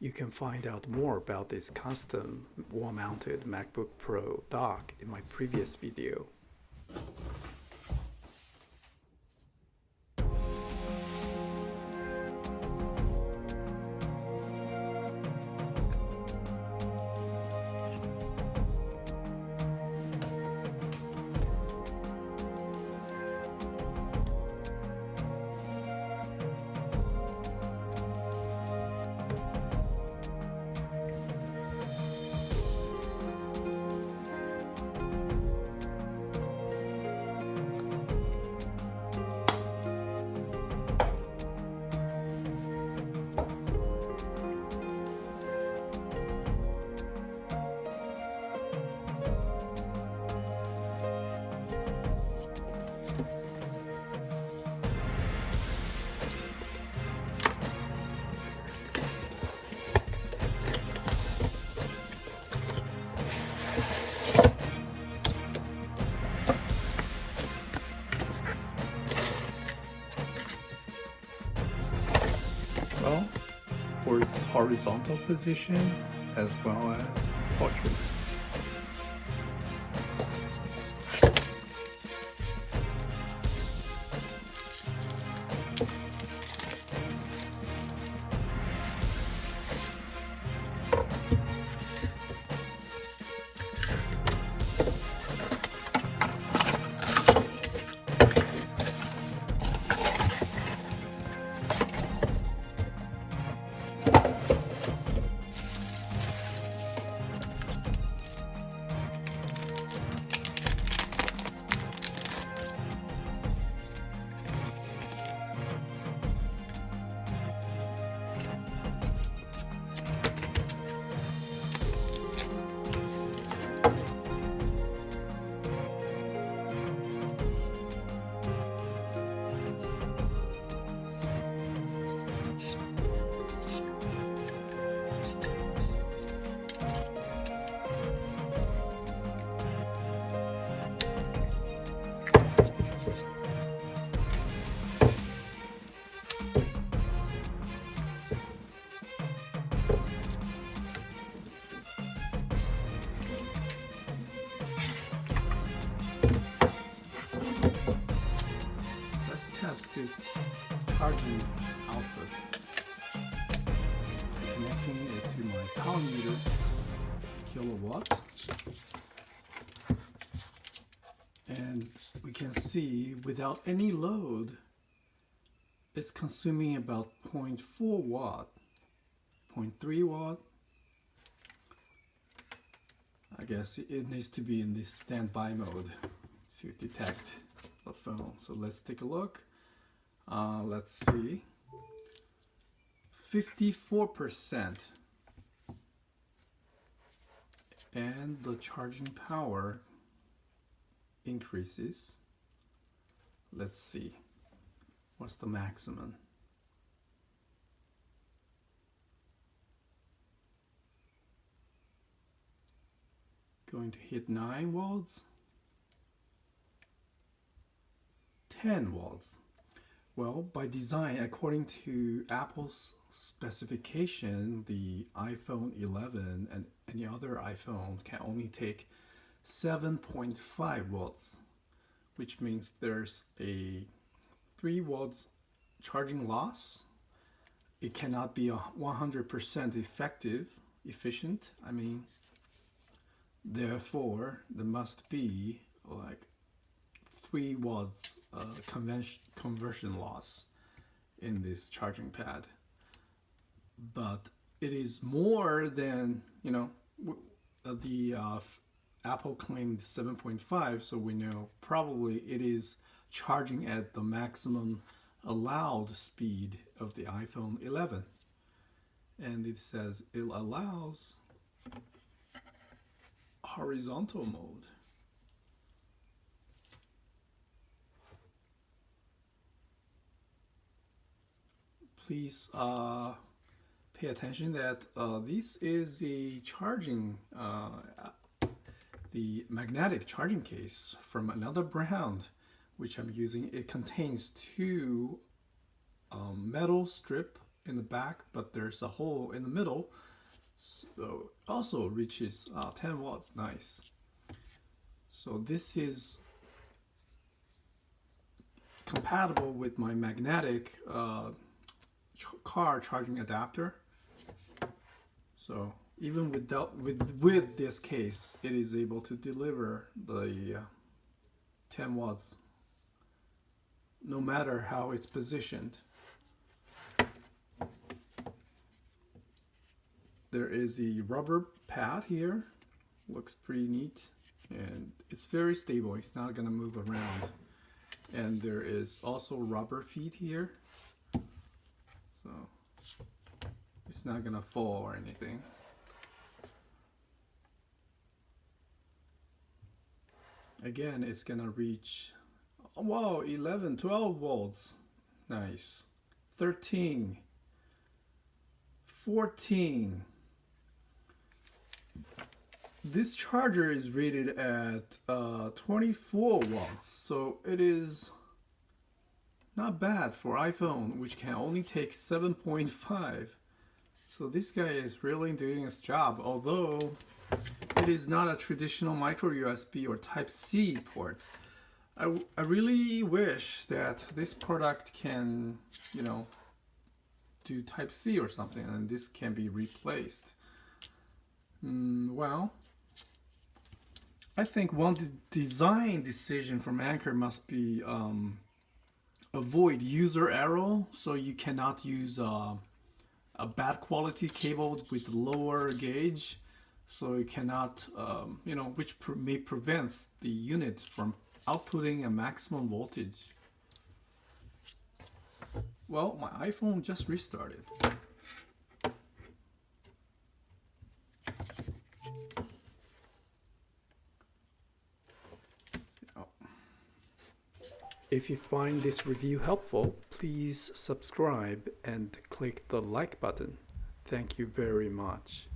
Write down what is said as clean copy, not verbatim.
You can find out more about this custom wall-mounted MacBook Pro dock in my previous video. Well, for its horizontal position as well as portrait. Test its charging output. Connecting it to my power meter, kilowatt, and we can see without any load, it's consuming about 0.4 watt, 0.3 watt. I guess it needs to be in this standby mode to detect the phone. So let's take a look. Let's see, 54%, and the charging power increases. Let's see, what's the maximum? Going to hit 9 watts, 10 watts. Well, by design, according to Apple's specification, the iPhone 11 and any other iPhone can only take 7.5 watts, which means there's a 3 watts charging loss. It cannot be 100% efficient. I mean, therefore, there must be like 3 watts conversion loss in this charging pad. But it is more than, the Apple claimed 7.5, so we know probably it is charging at the maximum allowed speed of the iPhone 11. And it says it allows horizontal mode. Please pay attention that this is a charging, the magnetic charging case from another brand, which I'm using. It contains 2 metal strip in the back, but there's a hole in the middle, so also reaches 10 watts. Nice. So this is compatible with my magnetic car charging adapter. So even with this case, it is able to deliver the 10 watts no matter how it's positioned. There is a rubber pad here, looks pretty neat, and it's very stable, it's not gonna move around. And there is also rubber feet here, so it's not gonna fall or anything. Again, it's gonna reach, wow, 11, 12 volts. Nice. 13, 14. This charger is rated at 24 watts, so it is not bad for iPhone, which can only take 7.5. So this guy is really doing its job, although it is not a traditional micro USB or Type-C port. I really wish that this product can, you know, do Type-C or something, and this can be replaced. Well, I think one design decision from Anker must be avoid user error, so you cannot use a bad quality cable with lower gauge, so you cannot, you know, which may prevent the unit from outputting a maximum voltage. Well, my iPhone just restarted. If you find this review helpful, please subscribe and click the like button. Thank you very much.